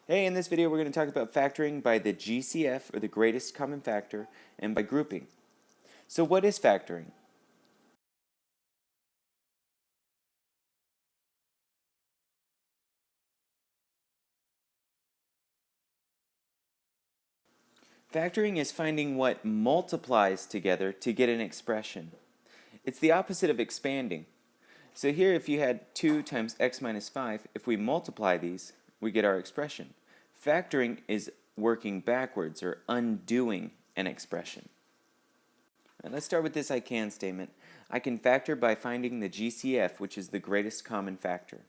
Hey, in this video we're going to talk about factoring by the GCF, or the greatest common factor, and by grouping. So what is factoring? Factoring is finding what multiplies together to get an expression. It's the opposite of expanding. So here if you had 2 times x minus 5, if we multiply these, we get our expression. Factoring is working backwards, or undoing an expression. Now let's start with this I can statement. I can factor by finding the GCF, which is the greatest common factor.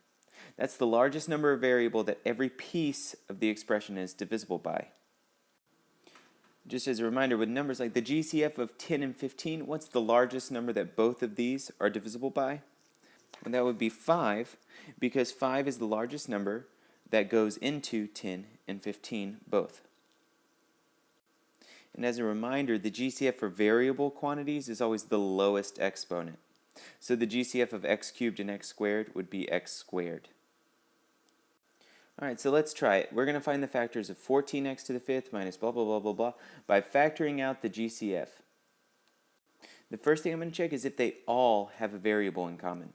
That's the largest number of variable that every piece of the expression is divisible by. Just as a reminder, with numbers like the GCF of 10 and 15, what's the largest number that both of these are divisible by? And that would be 5, because 5 is the largest number that goes into 10 and 15 both. And as a reminder, the GCF for variable quantities is always the lowest exponent. So the GCF of x cubed and x squared would be x squared. Alright, so let's try it. We're going to find the factors of 14x to the 5th minus blah blah blah blah blah by factoring out the GCF. The first thing I'm going to check is if they all have a variable in common.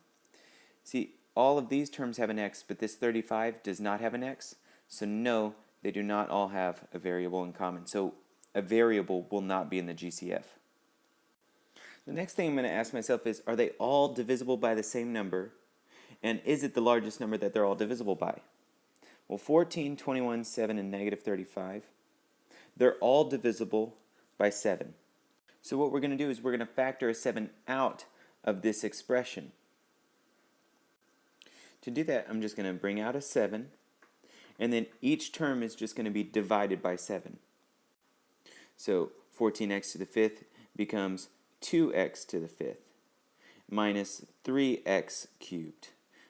See, all of these terms have an x, but this 35 does not have an x, so no, they do not all have a variable in common. So a variable will not be in the GCF. The next thing I'm going to ask myself is, are they all divisible by the same number? And is it the largest number that they're all divisible by? Well, 14, 21, 7, and negative 35, they're all divisible by 7. So what we're going to do is we're going to factor a 7 out of this expression. To do that, I'm just going to bring out a 7, and then each term is just going to be divided by 7. So 14x to the 5th becomes 2x to the 5th minus 3x cubed.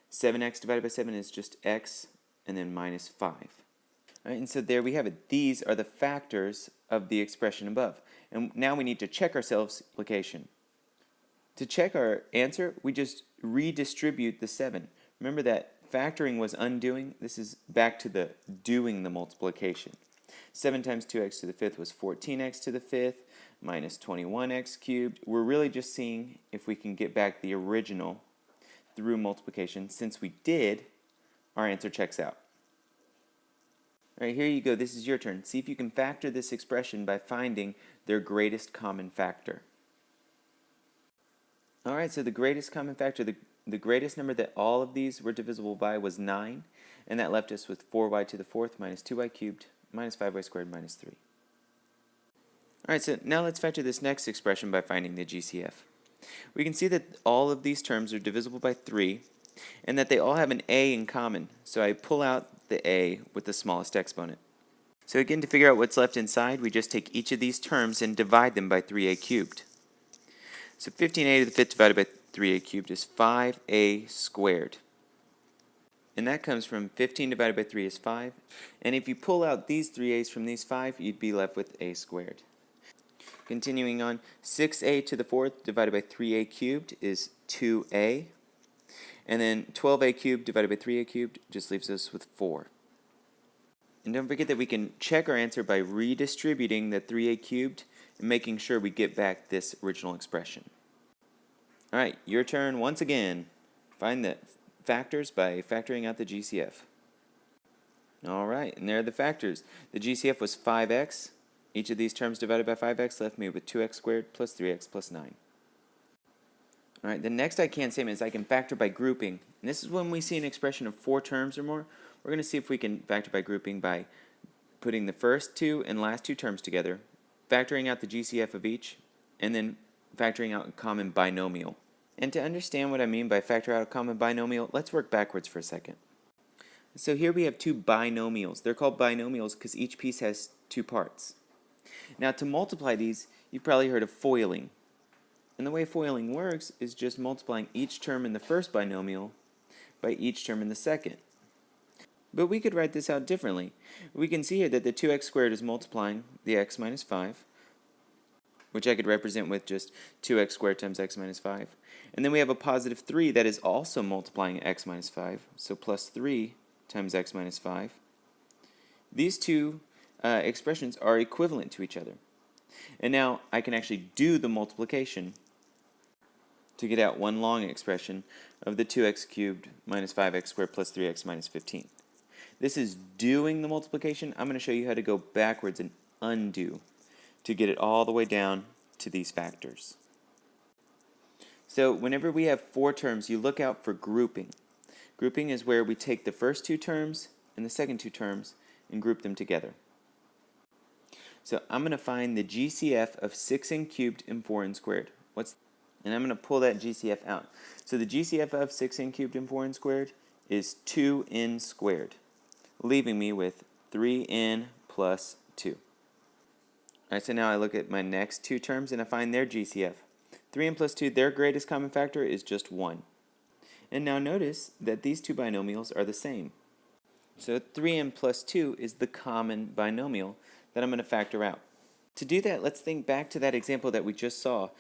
7x divided by 7 is just x, and then minus 5. Right, and so there we have it. These are the factors of the expression above. And now we need to check our self-multiplication. To check our answer, we just redistribute the 7. Remember that factoring was undoing. This is back to the doing the multiplication. 7 times 2x to the 5th was 14x to the 5th minus 21x cubed. We're really just seeing if we can get back the original through multiplication. Since we did, our answer checks out. All right, here you go. This is your turn. See if you can factor this expression by finding their greatest common factor. All right, so the greatest common factor, the greatest number that all of these were divisible by was 9, and that left us with 4y to the 4th minus 2y cubed minus 5y squared minus 3. All right, so now let's factor this next expression by finding the GCF. We can see that all of these terms are divisible by 3, and that they all have an a in common. So I pull out the a with the smallest exponent. So again, to figure out what's left inside, we just take each of these terms and divide them by 3a cubed. So 15a to the 5th divided by 3a cubed is 5a squared. And that comes from 15 divided by 3 is 5. And if you pull out these 3a's from these 5, you'd be left with a squared. Continuing on, 6a to the 4th divided by 3a cubed is 2a. And then 12a cubed divided by 3a cubed just leaves us with 4. And don't forget that we can check our answer by redistributing the 3a cubed and making sure we get back this original expression. Alright, your turn once again. Find the factors by factoring out the GCF. Alright, and there are the factors. The GCF was 5x. Each of these terms divided by 5x left me with 2x squared plus 3x plus 9. Alright, the next I can statement is I can factor by grouping. And this is when we see an expression of 4 terms or more. We're going to see if we can factor by grouping by putting the first 2 and last 2 terms together, factoring out the GCF of each, and then factoring out a common binomial. And to understand what I mean by factor out a common binomial, let's work backwards for a second. So here we have 2 binomials. They're called binomials because each piece has 2 parts. Now to multiply these, you've probably heard of foiling. And the way foiling works is just multiplying each term in the first binomial by each term in the second. But we could write this out differently. We can see here that the 2x squared is multiplying the x minus 5, which I could represent with just 2x squared times x minus 5. And then we have a positive 3 that is also multiplying x minus 5, so plus 3 times x minus 5. these two expressions are equivalent to each other. And now I can actually do the multiplication to get out one long expression of the 2x cubed minus 5x squared plus 3x minus 15. This is doing the multiplication. I'm going to show you how to go backwards and undo to get it all the way down to these factors. So whenever we have four terms, you look out for grouping. Grouping is where we take the first two terms and the second two terms and group them together. So I'm going to find the GCF of 6n cubed and 4n squared. And I'm going to pull that GCF out. So the GCF of 6n cubed and 4n squared is 2n squared, leaving me with 3n plus 2. Alright, so now I look at my next two terms and I find their GCF. 3n plus 2, their greatest common factor is just 1. And now notice that these two binomials are the same. So 3n plus 2 is the common binomial that I'm going to factor out. To do that, let's think back to that example that we just saw,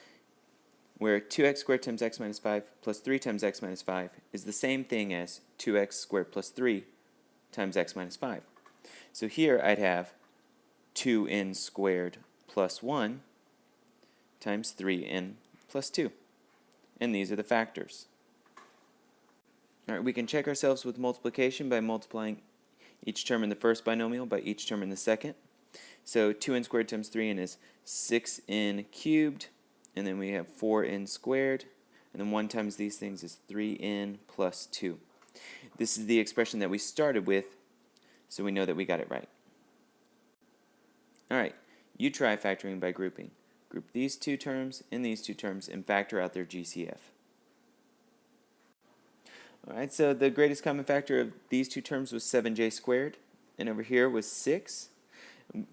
where 2x squared times x minus 5 plus 3 times x minus 5 is the same thing as 2x squared plus 3 times x minus 5. So here I'd have 2n squared plus 1 times 3n plus 2. And these are the factors. Alright, we can check ourselves with multiplication by multiplying each term in the first binomial by each term in the second. So 2n squared times 3n is 6n cubed, and then we have 4n squared, and then 1 times these things is 3n plus 2. This is the expression that we started with, so we know that we got it right. Alright, you try factoring by grouping. Group these two terms and these two terms and factor out their GCF. Alright, so the greatest common factor of these two terms was 7j squared, and over here was 6.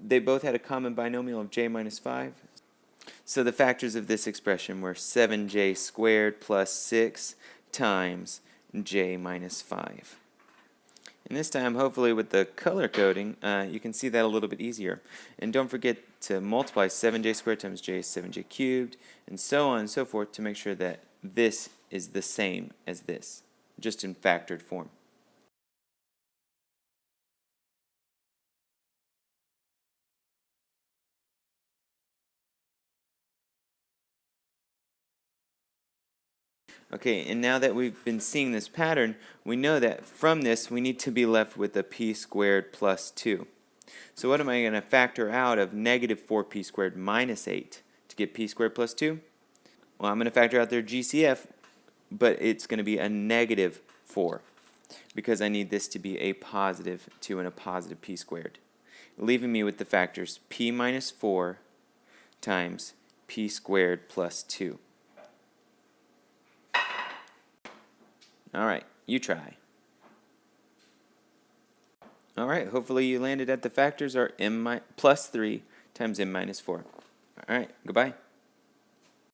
They both had a common binomial of j minus 5. So the factors of this expression were 7j squared plus 6 times j minus 5. And this time, hopefully with the color coding, you can see that a little bit easier. And don't forget to multiply 7j squared times j is 7j cubed, and so on and so forth to make sure that this is the same as this, just in factored form. Okay, and now that we've been seeing this pattern, we know that from this we need to be left with a p squared plus 2. So what am I going to factor out of negative 4p squared minus 8 to get p squared plus 2? Well, I'm going to factor out their GCF, but it's going to be a negative 4 because I need this to be a positive 2 and a positive p squared, leaving me with the factors p minus 4 times p squared plus 2. Alright, you try. Alright, hopefully you landed at the factors are m plus 3 times m minus 4. Alright, goodbye.